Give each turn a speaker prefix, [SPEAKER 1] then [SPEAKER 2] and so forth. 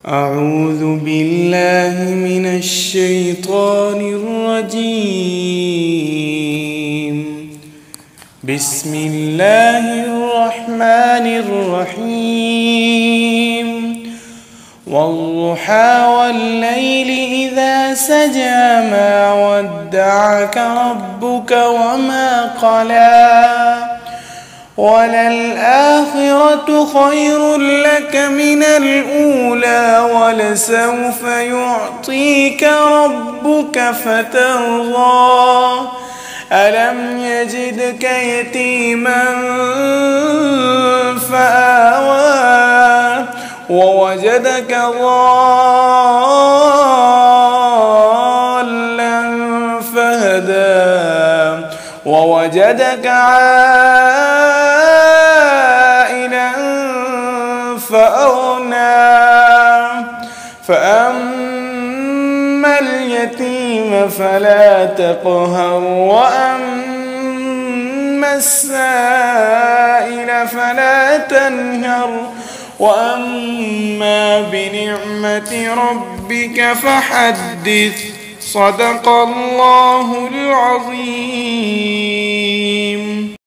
[SPEAKER 1] أعوذ بالله من الشيطان الرجيم. بسم الله الرحمن الرحيم. والضحى والليل إذا سجى ما ودعك ربك وما قلى وللآخرة خير لك من الأولى ولسوف يعطيك ربك فترضى ألم يجدك يتيما فآوى ووجدك ضالا فهدى ووجدك عائلا فأغنى فأما اليتيم فلا تقهر وأما السائل فلا تنهر وأما بنعمة ربك فحدث. صدق الله العظيم.